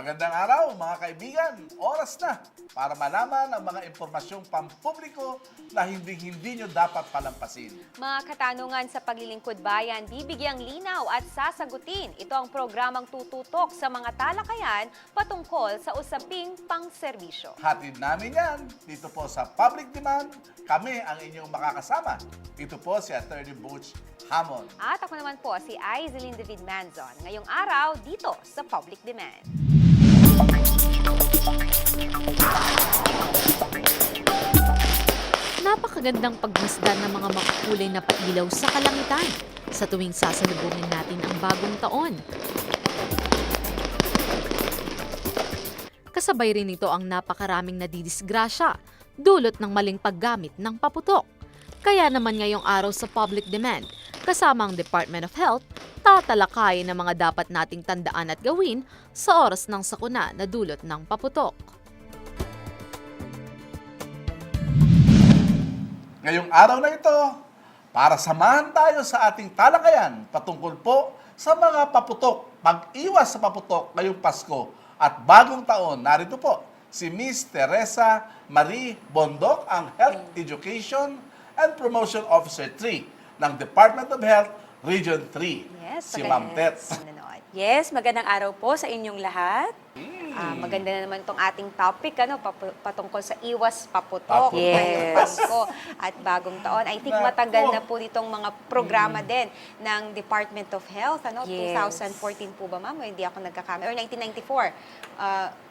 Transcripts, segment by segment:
Magandang araw mga kaibigan. Oras na para malaman ang mga impormasyong pampubliko na hindi nyo dapat palampasin. Mga katanungan sa paglilingkod bayan, bibigyang linaw at sasagutin. Ito ang programang tututok sa mga talakayan patungkol sa usaping pangserbisyo. Hatid namin yan dito po sa Public Demand. Kami ang inyong makakasama. Ito po si Attorney Butch Hamon. At ako naman po si Aizelyn David Manzon. Ngayong araw dito sa Public Demand. Napakagandang pagmasdan ng mga makukulay na pailaw sa kalangitan sa tuwing sasalubungin natin ang bagong taon. Kasabay rin ito ang napakaraming nadidisgrasya, dulot ng maling paggamit ng paputok. Kaya naman ngayong araw sa Public Demand, kasama ang Department of Health, tatalakayin ang mga dapat nating tandaan at gawin sa oras ng sakuna na dulot ng paputok. Ngayong araw na ito, para samahan tayo sa ating talakayan patungkol po sa mga paputok, pag-iwas sa paputok ngayong Pasko at bagong taon. Narito po si Miss Teresa Marie Bondok, ang Health Education and Promotion Officer 3 ng Department of Health Region 3. Yes, Si Ma'am Tet. Yes, magandang araw po sa inyong lahat. Maganda na naman itong ating topic, patungkol sa iwas paputok Paputok. ngayong Yes. Pasko at bagong taon. I think matagal na po itong mga programa din ng Department of Health. Yes. 2014 po ba, ma'am? Hindi ako nagkakamali. Or 1994.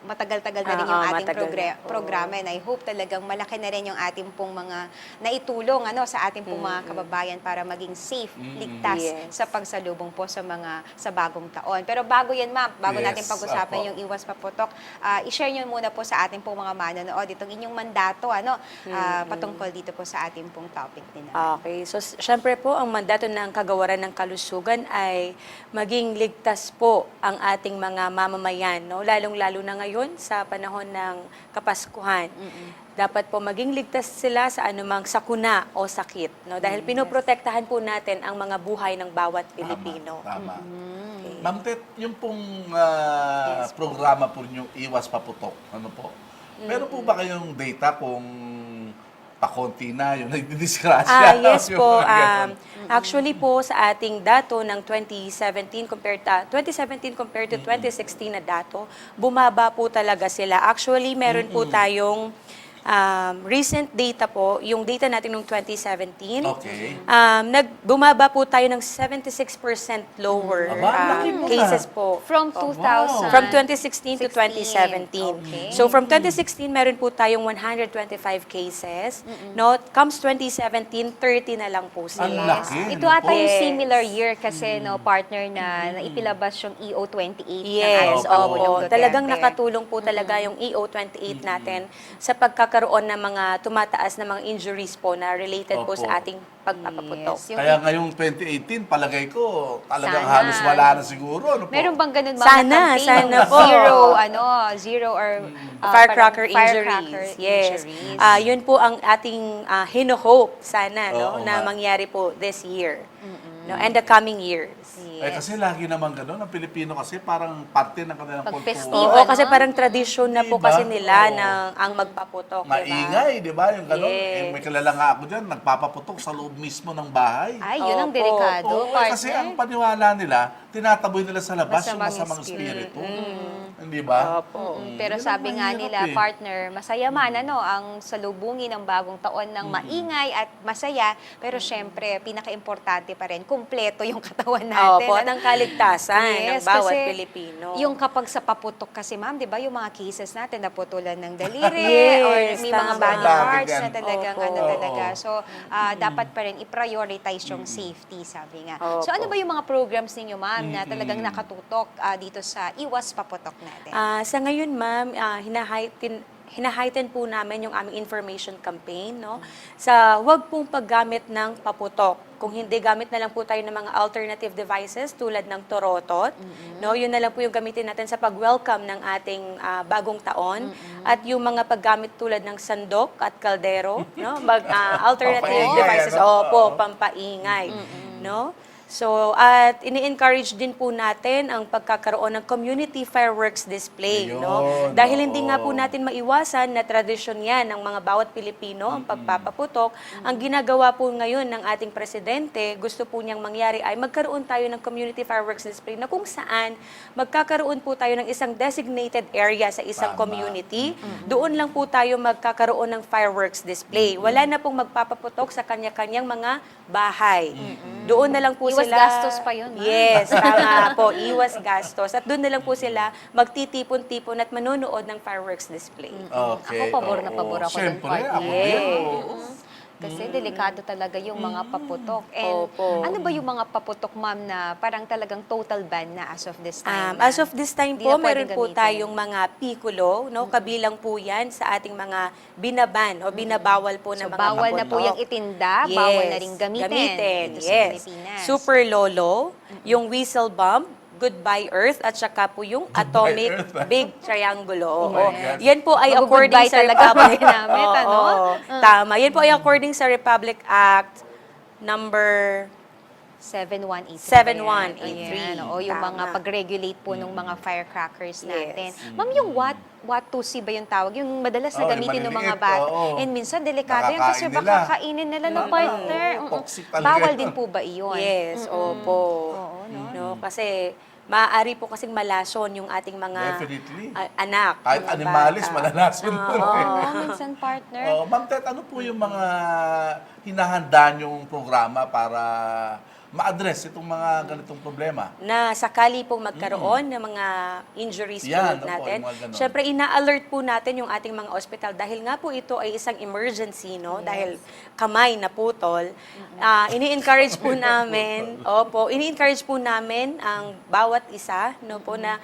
Matagal-tagal na rin yung ating matagal na po. programa. And I hope talagang malaki na rin yung ating pong mga naitulong sa ating pong mga kababayan para maging safe, ligtas Yes. sa pagsalubong po sa bagong taon. Pero bago yan, ma'am, bago Yes, natin pag-usapan opo. yung iwas paputok, i-share nyo muna po sa ating pong mga manonood itong inyong mandato patungkol dito po sa ating pong topic din. Okay, so syempre po ang mandato ng Kagawaran ng Kalusugan ay maging ligtas po ang ating mga mamamayan, no? Lalong-lalo na ngayon sa panahon ng Kapaskuhan. Dapat po maging ligtas sila sa anumang sakuna o sakit, no? Dahil pinoprotektahan po natin ang mga buhay ng bawat Pilipino. Tama. Okay. Ma'am Tet, yung pong programa po yung iwas paputok, ano po? Meron po ba kayong data kung pakonti na yung nagdidisgrasya? Yes Yung po. mga ganun? Actually po sa ating dato ng 2017 compared to 2016 na dato, bumaba po talaga sila. Actually, meron po tayong recent data po, yung data natin noong 2017. Okay. Bumaba po tayo ng 76% lower Aba, laki mo cases na. po. From 2000. From 2016 to 2017. Okay. So from 2016, meron po tayong 125 cases. No, comes 2017, 30 na lang po Ang sila. laki. Ito ata yung Yes. similar year kasi partner na naipilabas yung EO28 ng Yes, ating Pangulong opo. Duterte. Talagang nakatulong po talaga yung EO28 natin sa pagkakaroon ng mga tumataas na mga injuries po na related po Opo. sa ating pagpapaputok. Yes, yung Kaya ngayong 2018, palagay ko, talagang Sana. halos wala na siguro. Ano po? meron bang ganun mga Sana, campaign? sana po. Zero or Firecracker parang injuries. Yes. injuries. Yun po ang ating hino-hope sana no, Oo na nga. mangyari po this year. No, and the coming years. Eh, kasi lagi naman gano'n, ang Pilipino kasi parang parte ng kanilang Pag kultura. festival, Oo, kasi parang tradisyon na po Diba? kasi nila Oo. na ang magpaputok. Maingay, di ba? Yung gano'n. Yes. May kilala nga ako dyan, nagpapaputok sa loob mismo ng bahay. Ay, yun ang Opo. delikado, Oo, partner. kasi ang paniwala nila, tinataboy nila sa labas yung Masamang masamang espiritu. espiritu. Hindi ba? Opo. Pero Yun ang sabi nga mahirap nila, eh. partner, masaya man ang salubungin ng bagong taon ng maingay at masaya, pero syempre, pinaka-importante pa rin, kumpleto yung katawan natin. Opo, ng kaligtasan ng bawat kasi Pilipino. Yung kapag sa paputok kasi, ma'am, di ba, yung mga cases natin, naputulan ng daliri, Yes, or may mga tama. body Dami parts yan. na talagang Opo. ano talaga. Oo. So, dapat pa rin i-prioritize yung safety, sabi nga. So, Opo. ano ba yung mga programs ninyo, ma'am, na talagang nakatutok dito sa iwas paputok natin? Sa ngayon, ma'am, hinahaitin po namin yung aming information campaign, no? Sa wag pong paggamit ng paputok. Kung hindi, gamit na lang po tayo ng mga alternative devices tulad ng torotot. No? Yun na lang po yung gamitin natin sa pag-welcome ng ating bagong taon. At yung mga paggamit tulad ng sandok at kaldero, no? Alternative Pampaingay, devices. ano? Opo, pampaingay. No? So, at ini-encourage din po natin ang pagkakaroon ng community fireworks display, no? Ayun, Dahil hindi nga oo. po natin maiwasan na tradisyon yan ng mga bawat Pilipino, ang pagpapaputok. Ang ginagawa po ngayon ng ating presidente, gusto po niyang mangyari ay magkaroon tayo ng community fireworks display na kung saan magkakaroon po tayo ng isang designated area sa isang Tama. community. Doon lang po tayo magkakaroon ng fireworks display. Wala na pong magpapaputok sa kanya-kanyang mga bahay. Doon na lang po Iwas sila... gastos pa yun, ma'am. Yes, tama po. Iwas gastos. At doon na lang po sila magtitipon-tipon at manonood ng fireworks display. Okay. Ako, pabor na oo. pabor ako dun, Siyempre, partner. ako din. Yes. oo. Kasi delikado talaga yung mga paputok. And Opo. ano ba yung mga paputok, ma'am, na parang talagang total ban na as of this time? As of this time Hindi po, na pwedeng meron po gamitin. tayong mga piccolo, no? Kabilang po yan sa ating mga binaban o binabawal po So, na mga bawal na po paputok. yung itinda, bawal na rin gamitin dito sa yes. Pilipinas. Super Lolo, yung whistle bomb, Goodbye Earth, at saka po yung atomic Earth. big triangle. Oh Oo. my God. Yan po ay according Mag-goodbye sa talaga Republic... pag ginamit, Oo, ano? Tama. Yan po ay according sa Republic Act number 7183. 7183. Ayan, o yung Tama. mga pag-regulate po ng mga firecrackers Yes. natin. Ma'am, yung what to see ba yung tawag? Yung madalas na Oh, yung gamitin ng mga maliliit, bata. oo. And minsan delikado yan kasi Nakakain baka nila. kainin nila ng partner. Toxic talaga Bawal yun. din po ba iyon? Yes, opo. Oo, no? No, kasi maaari po kasing malason yung ating mga Definitely. anak. Kahit mga animalis, bata. malalason mo. Oo, minsan partner. Ma'am Tet, ano po yung mga hinahanda niyong programa para ma-address itong mga ganitong problema? Na sakali pong magkaroon ng mga injuries Yan, po opo, natin. yung mga ganon. Siyempre, ina-alert po natin yung ating mga ospital dahil nga po ito ay isang emergency, no? Dahil kamay na putol. Ini-encourage po namin, ini-encourage po namin ang bawat isa, no po, na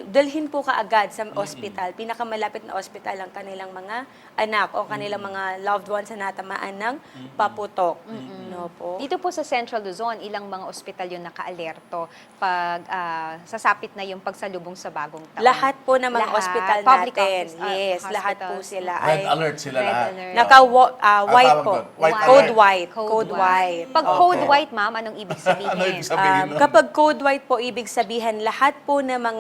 dalhin po kaagad sa ospital, pinakamalapit na ospital ang kanilang mga anak o kanilang mga loved ones na natamaan ng paputok. No po. Dito po sa Central Luzon, ilang mga ospital yung naka-alerto pag sasapit na yung pagsalubong sa bagong taon? Lahat po ng mga Lahat. ospital Public natin. office, Yes, lahat po hospitals. sila Red ay alert sila Red lahat. alert. naka-white tawag po. doon, white Code alert. white. Code Code white. Pag Okay. code white, ma'am, anong ibig sabihin? Ano ibig sabihin nun? Kapag code white po, ibig sabihin, lahat po ng mga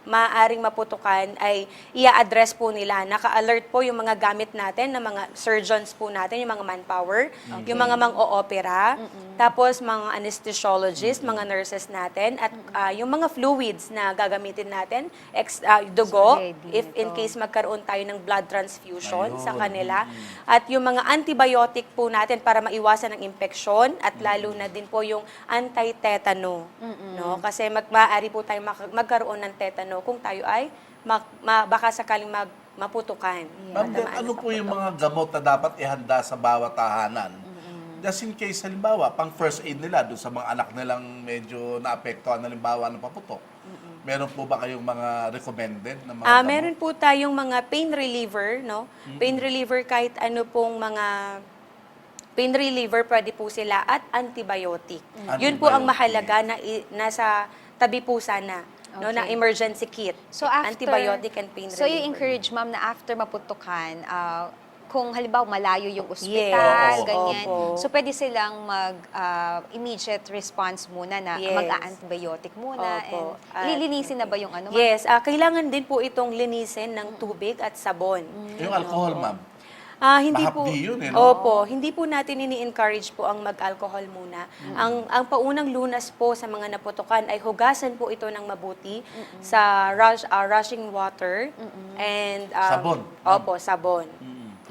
maaaring maputukan ay i-address po nila. Naka-alert po yung mga gamit natin, ng mga surgeons po natin, yung mga manpower, yung mga mang-o-opera, tapos mga anesthesiologist, mga nurses natin, at yung mga fluids na gagamitin natin, dugo, So, ready if in ito. case magkaroon tayo ng blood transfusion sa Ayun. kanila. At yung mga antibiotic po natin para maiwasan ang infeksyon at lalo na din po yung anti-tetano. No? Kasi maaari po tayo magkaroon ng tetano kung tayo ay baka sakaling maputukan. Ma'am Tet, Matamaan ano sa po yung paputok. mga gamot na dapat ihanda sa bawat tahanan? Just in case, halimbawa, pang first aid nila, doon sa mga anak nilang medyo naapektuhan, halimbawa, ng paputok. Meron po ba kayong mga recommended na mga gamot? Meron po tayong mga pain reliever, no? Pain reliever kahit ano pong mga pain reliever, pwede po sila, at antibiotic. Yun po ang Antibiotic. mahalaga na nasa tabi po sana, no, na Okay. emergency kit. So after, Antibiotic and pain so reliever. you encourage, ma'am, na after maputukan, kung halimbawa malayo yung ospital, Yes, ganyan, opo. so pwede silang immediate response muna na Yes. mag-antibiotic muna. Opo. And lilinisin na ba yung ano? ma'am? Yes, kailangan din po itong linisin ng tubig at sabon. Yung alcohol, ma'am. Hindi po. Mahapdi yun, no? Opo, hindi po natin ini-encourage po ang mag-alcohol muna. Ang paunang lunas po sa mga naputukan ay hugasan po ito ng mabuti sa rushing water and Sabon. Opo, sabon.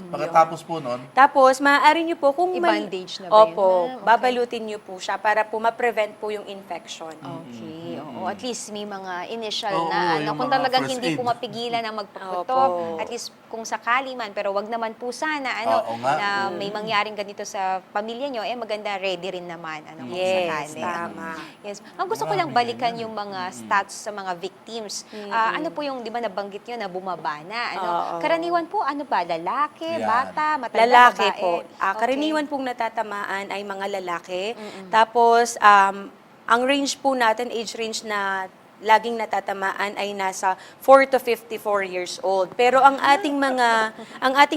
Pagkatapos po nun, Tapos, maaari nyo po kung I-bandage na ba yun? Opo, Okay. babalutin nyo po siya para po ma-prevent po yung infection. Okay, oo. At least may mga initial Oo, na, yung kung mga talagang first hindi aid. po mapigilan ang magpaputok, Opo. at least kung sakali man, pero wag naman po sana, ano, Oo nga. na may mangyaring ganito sa pamilya nyo, maganda ready rin naman, ano, kung Yes, sakali. tama. Yes. Ang gusto ko lang Marami balikan ganyan. yung mga stats sa mga victims. Ano po yung, di ba, nabanggit nyo na bumaba na, ano? Oo. Karaniwan po, ano ba, lalaki, Yan. bata, matanda, Lalaki babae? po. Okay. Karaniwan pong natatamaan ay mga lalaki. Tapos, ang range po natin, age range na laging natatamaan ay nasa 4 to 54 years old. Pero ang ating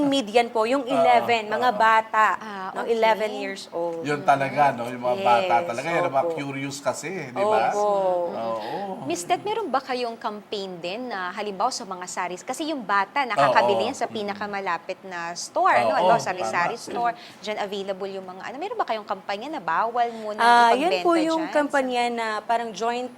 median po, yung 11, mga bata, no, okay. 11 years old. Yun talaga, no? Yung mga Yes, bata talaga, yung mga opo. curious kasi, di ba? Opo. Oo. Miss Tet, meron ba kayong campaign din na halimbawa sa mga saris? Kasi yung bata, nakakabili Oo. yan sa pinakamalapit na store. Oo, Halimbawa sa Rizari tama. store, dyan available yung mga ano. Meron ba kayong kampanya na bawal muna ipagbenta Yan po yung dyan? kampanya na parang joint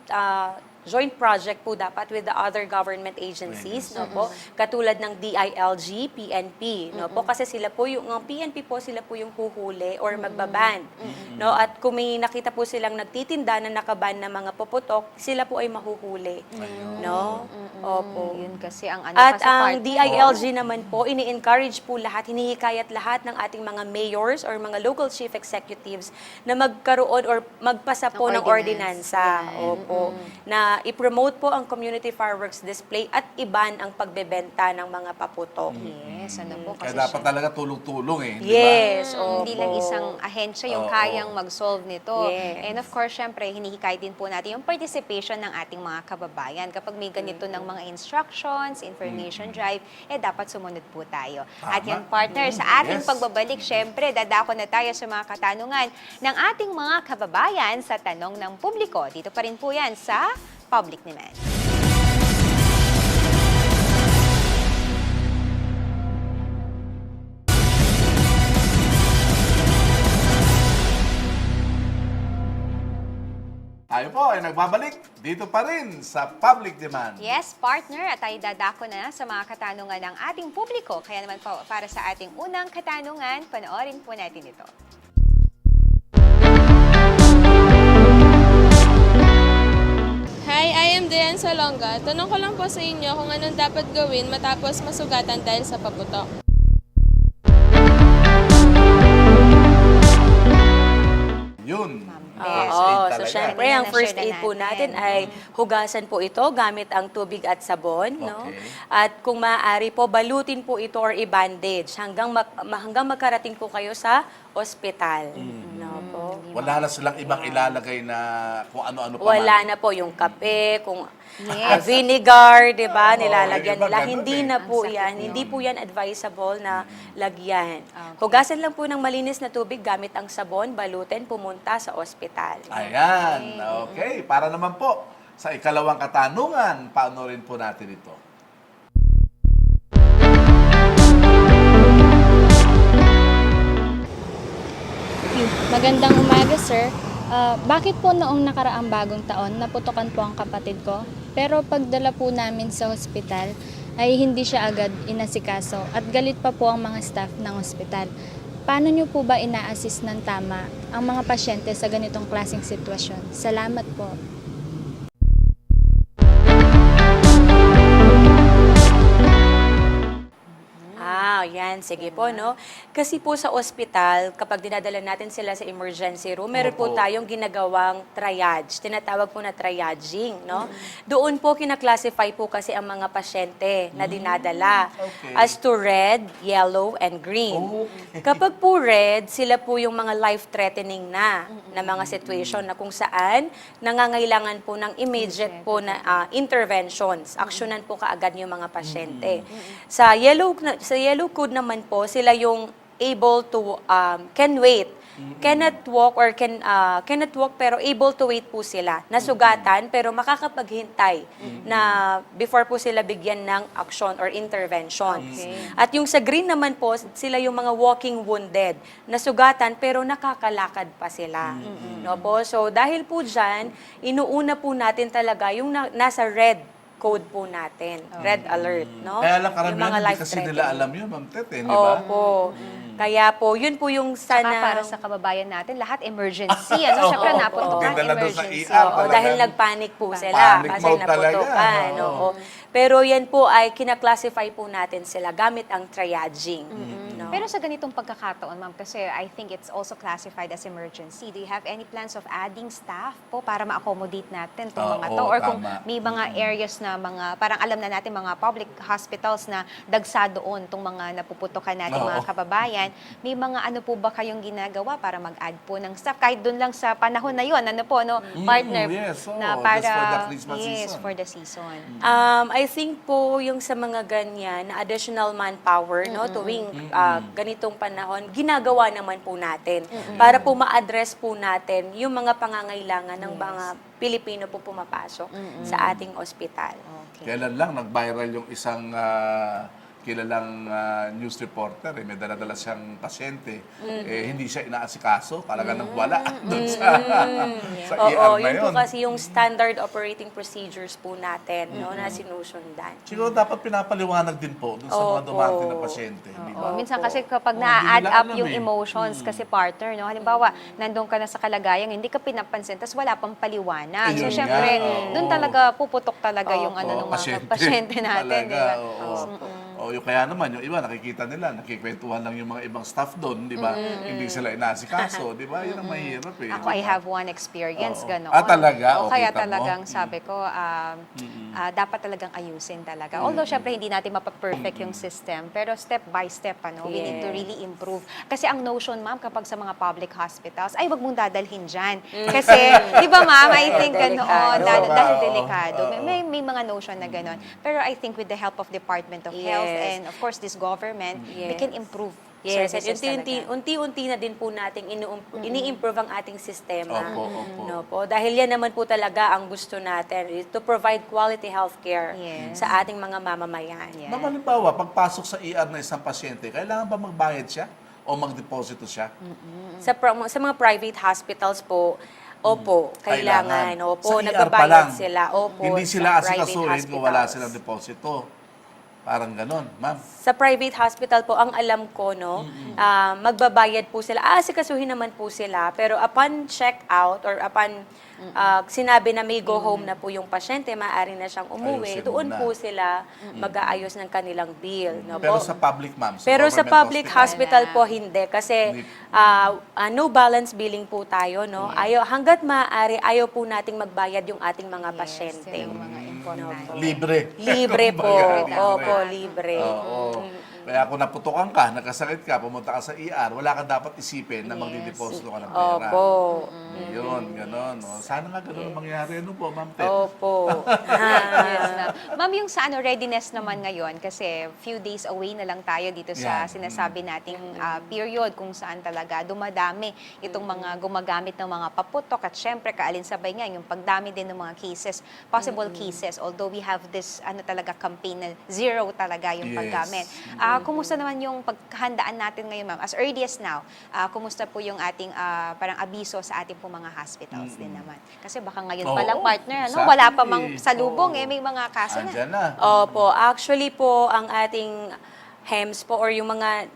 project po dapat with the other government agencies, no po, katulad ng DILG, PNP, no po, kasi sila po yung PNP po, sila po yung huhuli or magbaban, no, at kung may nakita po silang nagtitinda na nakaban na mga puputok, sila po ay mahuhuli, no, opo. Yun kasi ang ano At kasi ang partner. DILG naman po, ini-encourage po lahat, hinihikayat lahat ng ating mga mayors or mga local chief executives na magkaroon or magpasa po ng ordinance. ordinansa. Opo. Na i-promote po ang community fireworks display at iban ang pagbebenta ng mga paputok. Yes, ano po. Kaya Kasi dapat talaga tulong-tulong eh, di ba? Yes, Hindi lang isang ahensya yung Oo. kayang mag-solve nito. Yes. And of course, syempre, hinihikay din po natin yung participation ng ating mga kababayan. Kapag may ganito ng mga instructions, information drive, dapat sumunod po tayo. At Tama. yan, partner, sa ating Yes. pagbabalik, syempre, dadako na tayo sa mga katanungan ng ating mga kababayan sa tanong ng publiko. Dito pa rin po yan sa Public Demand. Tayo po ay nagbabalik dito pa rin sa Public Demand. Yes, partner, at tayo dadako na sa mga katanungan ng ating publiko. Kaya naman po, para sa ating unang katanungan, panoorin po natin ito. Hi, I am Dayan Salonga. Tanong ko lang po sa inyo kung anong dapat gawin matapos masugatan dahil sa paputok. Yun. Yes. First aid Oo, so talaga. syempre, Kanina ang first na-share aid na po natin. natin ay hugasan po ito gamit ang tubig at sabon, no? Okay. At kung maaari po, balutin po ito or i-bandage hanggang magkarating po kayo sa ospital. No po? Wala na silang ibang ilalagay na kung ano-ano pa Wala man. na po yung kape, kung Yes. vinegar, 'di ba? Nilalagyan yung iba nila. ganun Hindi eh. na po Ang sakit 'yan. nun. Hindi po 'yan advisable na lagyan. Okay. Hugasan lang po ng malinis na tubig gamit ang sabon, balutin, pumunta sa ospital. Ayan. Okay. Para naman po sa ikalawang katanungan, paano rin po natin ito? Magandang umaga, sir. Bakit po noong nakaraang bagong taon naputukan po ang kapatid ko? Pero pagdala po namin sa hospital ay hindi siya agad inasikaso at galit pa po ang mga staff ng hospital. Paano niyo po ba ina-assist ng tama ang mga pasyente sa ganitong klaseng sitwasyon? Salamat po. Yan. Sige po, no? Kasi po sa ospital, kapag dinadala natin sila sa emergency room, meron po Opo. tayong ginagawang triage. Tinatawag po na triaging, no? Doon po kinaklasify po kasi ang mga pasyente na dinadala Okay. as to red, yellow, and green. Okay. Kapag po red, sila po yung mga life-threatening na mga situation na kung saan nangangailangan po ng immediate po na interventions. Aksyonan po kaagad yung mga pasyente. Sa yellow code naman po, sila yung able to can wait. Cannot walk or cannot walk pero able to wait po sila. Nasugatan pero makakapaghintay na before po sila bigyan ng action or interventions. Okay. At yung sa green naman po, sila yung mga walking wounded. Nasugatan pero nakakalakad pa sila. No po? So dahil po dyan, inuuna po natin talaga yung nasa red code po natin. Red alert, no? Kaya lang Yung karamihan mga hindi kasi life-threatening. nila alam yun, Ma'am Tet, di ba? Opo. Kaya po, yun po yung Saka sana... para sa kababayan natin, lahat emergency. Ano? Siyempre, Oo, naputukan, dinala doon sa emergency. ER. Oo, talagang dahil nagpanic po sila panic kasi mode talaga. naputukan. Oo. Oo. Pero yan po ay kinaklasify po natin sila gamit ang triaging. No? Pero sa ganitong pagkakataon, ma'am, kasi I think it's also classified as emergency. Do you have any plans of adding staff po para ma-accommodate natin itong mga to? Oo, Or kung tama. may mga areas na mga, parang alam na natin mga public hospitals na dagsa doon itong mga napuputukan natin Oo. mga kababayan, may mga ano po ba kayong ginagawa para mag-add po ng staff? Kahit doon lang sa panahon na yon, ano po, no, partner, yes, oo, na just para, for the Christmas yes, season. for the season. I think po yung sa mga ganyan na additional manpower no tuwing ganitong panahon ginagawa naman po natin para po ma-address po natin yung mga pangangailangan ng mga Pilipino po pumapasok sa ating ospital. Okay. Kailan lang nag-viral yung isang kilalang news reporter, may dala-dala siyang pasyente, hindi siya inaasikaso, talaga nang wala doon sa ER na yun po yun. kasi yung standard operating procedures po natin no na sinusundan. Siguro dapat pinapaliwanag din po doon sa mga Opo. dumarating na pasyente. Di ba? Minsan kasi kapag Oo, na-add hindi nila up alam yung eh. emotions kasi partner, no? Halimbawa, nandun ka na sa kalagayan, hindi ka pinapansin, tapos wala pang paliwanag. So, Ayun nga, syempre, oo. doon talaga puputok talaga yung ano ng Oo, mga pasyente natin, di Talaga, ba? oo. O, yung kaya naman, yung iba, nakikita nila, nakikwentuhan lang yung mga ibang staff doon, di ba? Hindi sila inasikaso, di ba? Yun ang mahirap eh. Ako, di I ba? have one experience, Oo. gano'n. Talaga? O, O, kaya kita mo? talagang sabi ko, dapat talagang ayusin talaga. Although, syempre, hindi natin mapaperfect yung system. Pero step by step, we need to really improve. Kasi ang notion, ma'am, kapag sa mga public hospitals, ay, wag mong dadalhin dyan. Kasi, di ba, ma'am, I think, Delikado. dahil Oo. delikado. Oo. May mga notion na gano'n. Pero I think with the help of Department of Health Yes. and, of course, this government, we can improve Yes, at services talaga. unti-unti na din po nating ini-improve ang ating sistema. Opo. No po, dahil yan naman po talaga ang gusto natin, is to provide quality healthcare Yes. sa ating mga mamamayan. Yeah. Ma'am, halimbawa, pagpasok sa ER na isang pasyente, kailangan ba magbayad siya o magdeposito siya? Sa mga private hospitals po, opo, kailangan. Sa ER Opo, pa nagbabayad lang. sila. Opo, Hindi sa sila private asikasuhin kung wala hospitals. silang deposito. Parang ganon, ma'am. Sa private hospital po, ang alam ko, magbabayad po sila. Asikasuhin naman po sila. Pero upon check-out or upon sinabi na may go home na po yung pasyente, maaari na siyang umuwi, Ayusin doon muna. po sila mag-aayos ng kanilang bill. No Pero po? sa public, ma'am, Pero sa government public hospital Wala. po hindi kasi Hindi. no balance billing po tayo, no. Hangga't maaari ayaw po nating magbayad yung ating mga pasyente. Yes, yung mga importante. Libre. Libre po. Kumbaga, Opo, libre. Oo. Kaya kung naputukan ka, nagkasakit ka, pumunta ka sa ER, wala kang dapat isipin na magdideposito ka ng pera. Opo. Yun, gano'n. No? Sana nga gano'n ang mangyari. Ano po, ma'am Ted? Opo. Yes, ma'am. Ma'am, yung sa readiness naman ngayon, kasi few days away na lang tayo dito sa Yan. sinasabi nating period kung saan talaga dumadami itong mga gumagamit ng mga paputok at syempre kaalinsabay nga yung pagdami din ng mga cases, possible cases, although we have this talaga campaign na zero talaga yung Yes. paggamit. Kumusta naman yung paghandaan natin ngayon, ma'am? As early as now, kumusta po yung ating parang abiso sa ating po mga hospitals din naman? Kasi baka ngayon pa lang, Oo, partner, exactly. wala pa mang salubong, Oo. may mga kaso na. Andyan na. Opo. Actually po, ang ating HEMS po or yung mga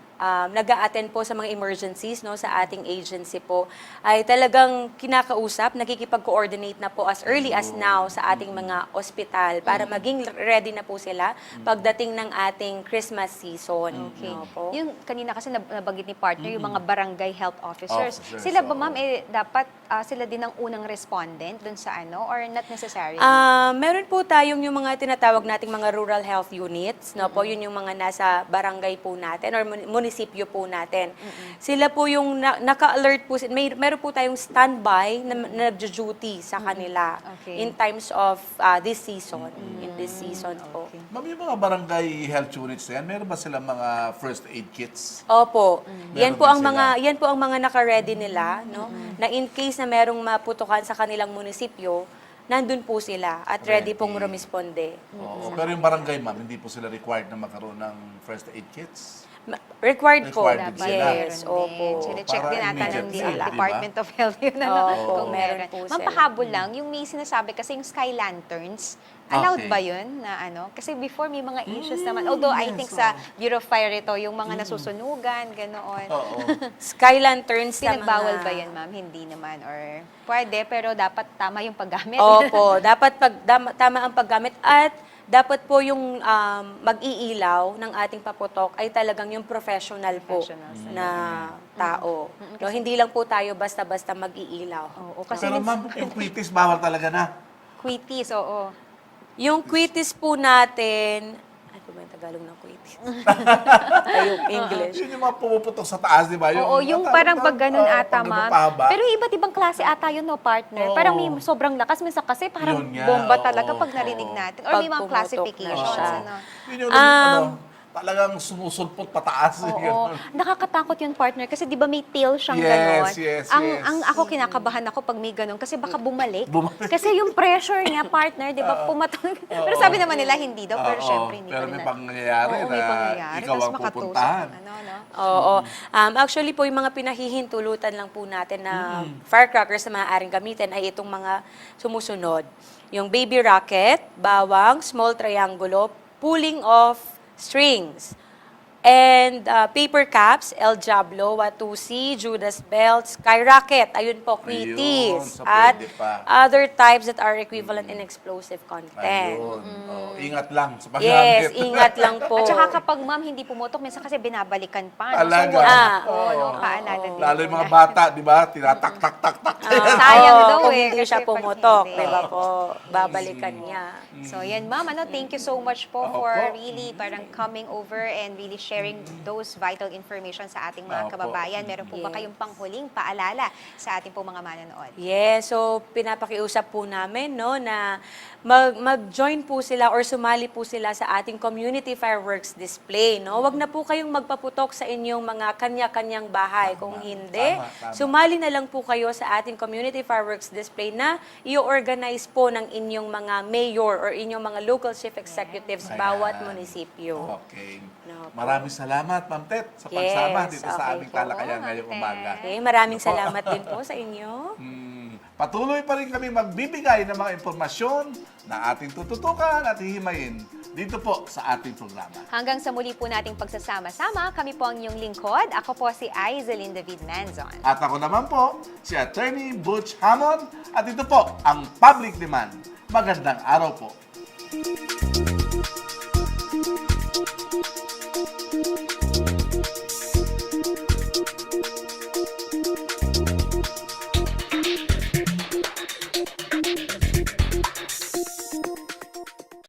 nag-a-attend po sa mga emergencies no sa ating agency po ay talagang kinakausap, nakikipag-coordinate na po as early as now sa ating mga ospital para maging ready na po sila pagdating ng ating Christmas season. Okay. Opo. Yung kanina kasi nabanggit ni partner, yung mga barangay health officers. Officers, Sila ba, oo. ma'am, dapat sila din ang unang respondent dun sa or not necessary? Meron po tayong yung mga tinatawag nating mga rural health units, no po, yun yung mga nasa barangay po natin or munisipyo po natin. Sila po yung naka-alert po, meron po tayong standby na nagjo-duty sa kanila Okay. in times of this season, in this season po. Okay. Ma'am, yung mga barangay health units na yan, meron ba silang mga first aid kits? Opo. Yan Meron po din ang sila. mga naka-ready nila, no? Na in case na merong maputukan sa kanilang munisipyo, nandun po sila at ready pong Ready. rumisponde. Oo. Pero yung barangay, ma'am, hindi po sila required na magkaroon ng first aid kits? Required po. Required din sila. Yes, opo. Sine-check Para din natin ng immediately, di ba? Department of Health yun, Oo, kung meron meron. po Ma'am, sila. pahabol lang, yung may sinasabi kasi yung sky lanterns, allowed Okay. ba yun na Kasi before may mga issues naman. Although I think sa Bureau of Fire ito, yung mga nasusunugan, ganoon. Oo. Sky lanterns sa Pinagbawal mga... ba yan, ma'am? Hindi naman. Or pwede, pero dapat tama yung paggamit. Opo, dapat tama ang paggamit at dapat po yung mag-iilaw ng ating paputok ay talagang yung professional po Professionals na tao. No, hindi lang po tayo basta-basta mag-iilaw. Oo, kasi Pero ma'am, yung quitis, bawal talaga na. quitis, oo. Yung quitis po natin, Bakit po ba yung Tagalog ng Kuwaitis? Ay, yung English. Yun yung mga pumuputok sa taas, di ba? Oo, yung parang pag ganun ata, pag ganun ma'am. pahaba. Pero iba't ibang klase ata yun, no, partner? Oo. Parang may sobrang lakas. Minsan kasi parang Yun nga, bomba oo, talaga pag narinig oo. natin. Or may Pag mga pumutok classifications. na siya. Ano. Yun yung talagang sumusulpot pataas. Oo. Ganun. Nakakatakot yun, partner. Kasi di ba may tail siyang Yes, ganon? yes, ang, yes. ang ako kinakabahan ako pag may ganon kasi baka bumalik. Bumalik. Kasi yung pressure niya, partner, di ba, pumatong. Pero sabi naman nila hindi daw. Pero Oo, syempre hindi pero pa rin may na- pangyayari Oo, may na pangyayari. ikaw Tapos ang makatusok pupuntahan. ng ano, no? Oo. Actually po, yung mga pinahihintulutan lang po natin na firecrackers na maaaring gamitin ay itong mga sumusunod. Yung baby rocket, bawang, small triangulo, pulling of strings, and paper caps, El Diablo, Watusi, Judas Belt, Skyrocket, ayun po, Quitis, so at pwede pa. other types that are equivalent in explosive content. Ayun. Oh, ingat lang sa paggamit. Yes, ingat lang po. At saka kapag ma'am hindi pumutok, minsan kasi binabalikan pa. No? Talaga. So, Ah, oo, no, paalala din. Lalo yung po mga na- bata, di ba? Tinatak-tak-tak-tak. Sayang Oo, daw kung eh, hindi siya kasi pag pumutok, hindi. di ba po, babalikan niya. So, yan, ma'am. Thank you so much po Opo. for really parang coming over and really sharing those vital information sa ating mga Opo. kababayan. Meron po ba Yes. kayong panghuling paalala sa ating po mga manonood? Yes, so pinapakiusap po namin no na mag-join po sila or sumali po sila sa ating community fireworks display, no. Wag na po kayong magpaputok sa inyong mga kanya-kanyang bahay. Kung hindi, Tama. sumali na lang po kayo sa ating community fireworks display na i-organize po ng inyong mga mayor or inyong mga local chief executives Ayan. bawat munisipyo. Okay. No, po. Maraming salamat, Ma'am Tet, sa Yes, pagsama dito sa okay aming po, talakayan Ma'am ngayong Tet. umaga. Okay, maraming salamat din po sa inyo. Patuloy pa rin kami magbibigay ng mga impormasyon na ating tututukan at hihimayin dito po sa ating programa. Hanggang sa muli po nating pagsasama-sama, kami po ang inyong lingkod. Ako po si Aizelyn David Manzon. At ako naman po, si Attorney Butch Hammond, at ito po ang Public Demand. Magandang araw po.